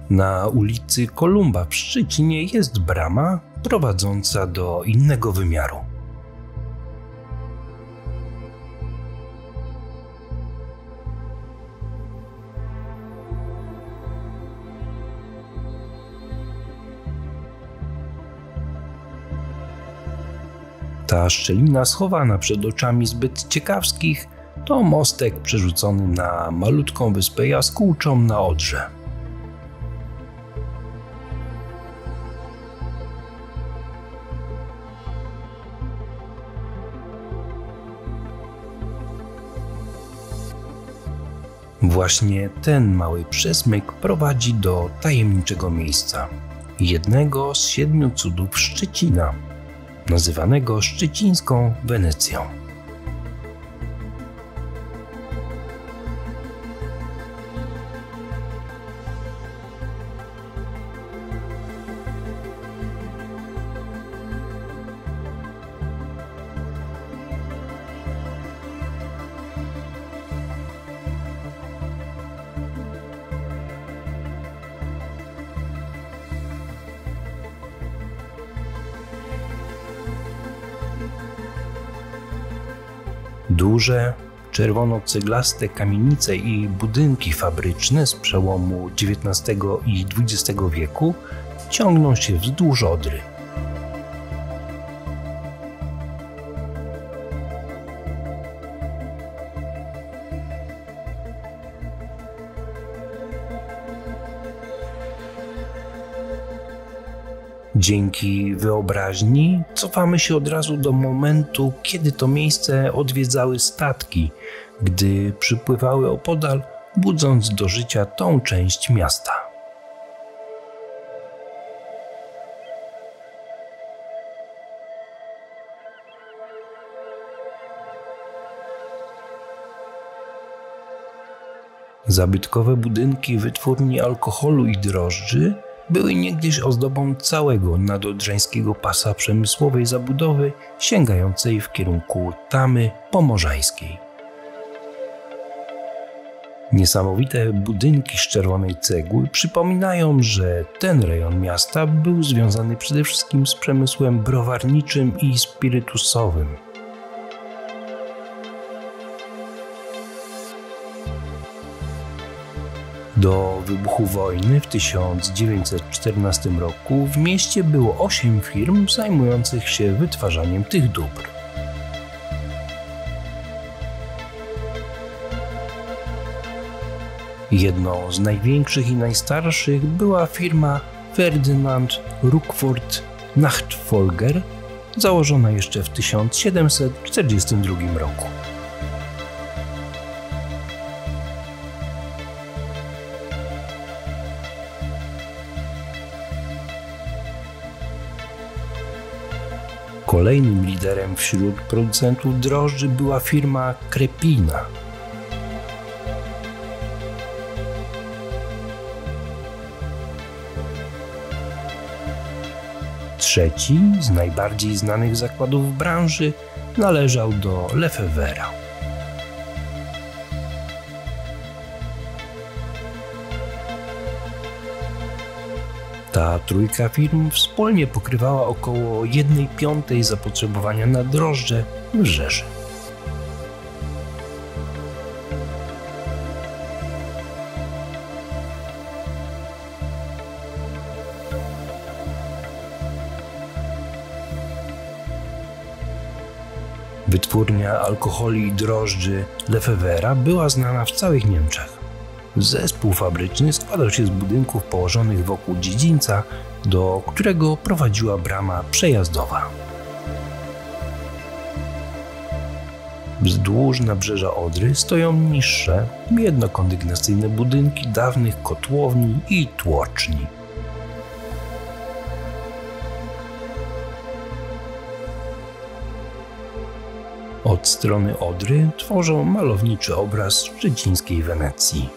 Na ulicy Kolumba w Szczecinie jest brama prowadząca do innego wymiaru. Ta szczelina schowana przed oczami zbyt ciekawskich to mostek przerzucony na malutką wyspę jaskółczą na Odrze. Właśnie ten mały przesmyk prowadzi do tajemniczego miejsca, jednego z 7 cudów Szczecina, nazywanego szczecińską Wenecją. Duże, czerwono-ceglaste kamienice i budynki fabryczne z przełomu XIX i XX wieku ciągną się wzdłuż Odry. Dzięki wyobraźni cofamy się od razu do momentu, kiedy to miejsce odwiedzały statki, gdy przypływały opodal, budząc do życia tą część miasta. Zabytkowe budynki wytwórni alkoholu i drożdży były niegdyś ozdobą całego nadodrzańskiego pasa przemysłowej zabudowy sięgającej w kierunku Tamy Pomorzańskiej. Niesamowite budynki z czerwonej cegły przypominają, że ten rejon miasta był związany przede wszystkim z przemysłem browarniczym i spirytusowym. Do wybuchu wojny w 1914 roku w mieście było 8 firm zajmujących się wytwarzaniem tych dóbr. Jedną z największych i najstarszych była firma Ferdynand Ruckford Nachtfolger, założona jeszcze w 1742 roku. Kolejnym liderem wśród producentów drożdży była firma Krepina. Trzeci z najbardziej znanych zakładów w branży należał do Lefevera. Ta trójka firm wspólnie pokrywała około 1/5 zapotrzebowania na drożdże w Rzeszy. Wytwórnia alkoholi i drożdży Lefevera była znana w całych Niemczech. Zespół fabryczny składał się z budynków położonych wokół dziedzińca, do którego prowadziła brama przejazdowa. Wzdłuż nabrzeża Odry stoją niższe, jednokondygnacyjne budynki dawnych kotłowni i tłoczni. Od strony Odry tworzą malowniczy obraz szczecińskiej Wenecji.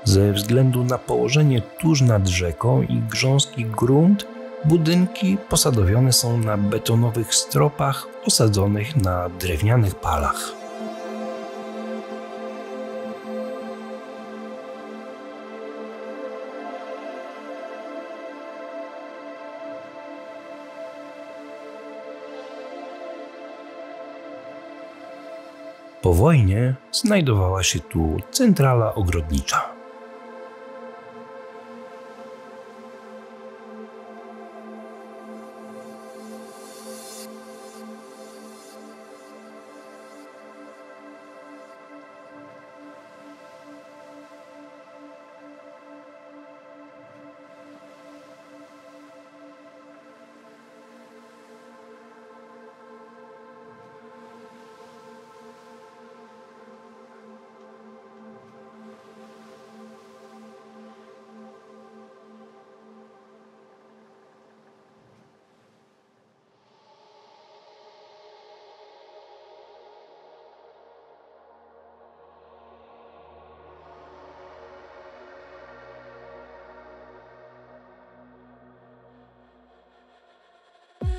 Ze względu na położenie tuż nad rzeką i grząski grunt Budynki posadowione są na betonowych stropach osadzonych na drewnianych palach. Po wojnie znajdowała się tu centrala ogrodnicza.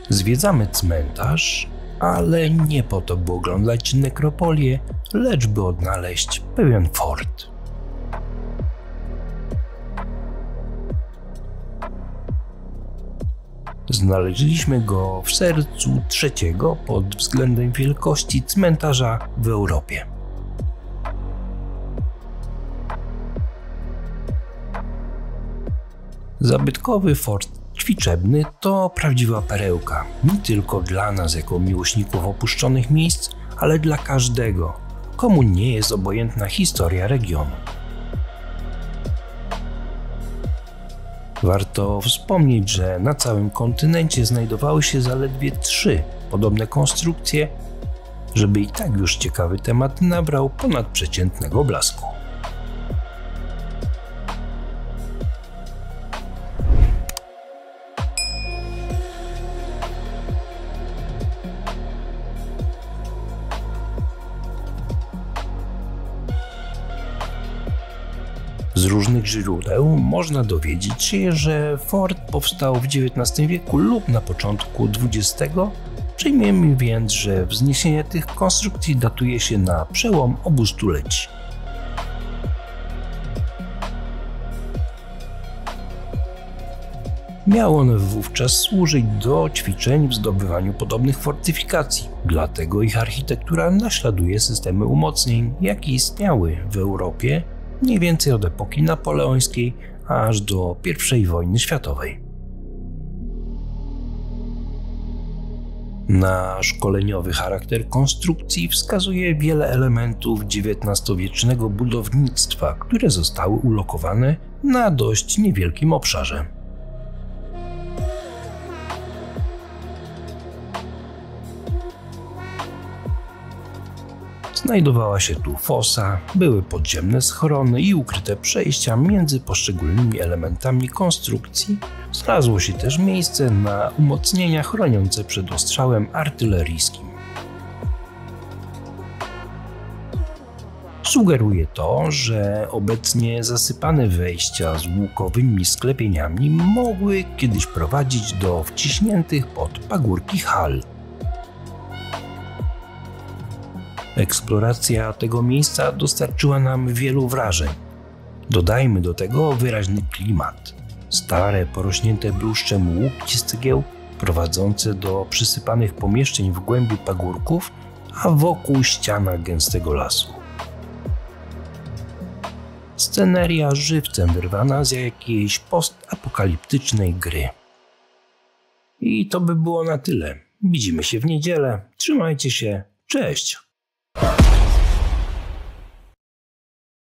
Zwiedzamy cmentarz, ale nie po to, by oglądać nekropolię, lecz by odnaleźć pewien fort. Znaleźliśmy go w sercu trzeciego pod względem wielkości cmentarza w Europie. Zabytkowy fort ćwiczebny to prawdziwa perełka, nie tylko dla nas jako miłośników opuszczonych miejsc, ale dla każdego, komu nie jest obojętna historia regionu. Warto wspomnieć, że na całym kontynencie znajdowały się zaledwie 3 podobne konstrukcje, żeby i tak już ciekawy temat nabrał ponadprzeciętnego blasku. Z różnych źródeł można dowiedzieć się, że fort powstał w XIX wieku lub na początku XX. Przyjmiemy więc, że wzniesienie tych konstrukcji datuje się na przełom obu stuleci. Miały one wówczas służyć do ćwiczeń w zdobywaniu podobnych fortyfikacji, dlatego ich architektura naśladuje systemy umocnień, jakie istniały w Europie mniej więcej od epoki napoleońskiej aż do I wojny światowej. Na szkoleniowy charakter konstrukcji wskazuje wiele elementów XIX-wiecznego budownictwa, które zostały ulokowane na dość niewielkim obszarze. Znajdowała się tu fosa, były podziemne schrony i ukryte przejścia między poszczególnymi elementami konstrukcji. Znalazło się też miejsce na umocnienia chroniące przed ostrzałem artyleryjskim. Sugeruje to, że obecnie zasypane wejścia z łukowymi sklepieniami mogły kiedyś prowadzić do wciśniętych pod pagórki hal. Eksploracja tego miejsca dostarczyła nam wielu wrażeń. Dodajmy do tego wyraźny klimat. Stare, porośnięte bluszczem łupki z cegieł prowadzące do przysypanych pomieszczeń w głębi pagórków, a wokół ściana gęstego lasu. Sceneria żywcem wyrwana z jakiejś postapokaliptycznej gry. I to by było na tyle. Widzimy się w niedzielę. Trzymajcie się. Cześć!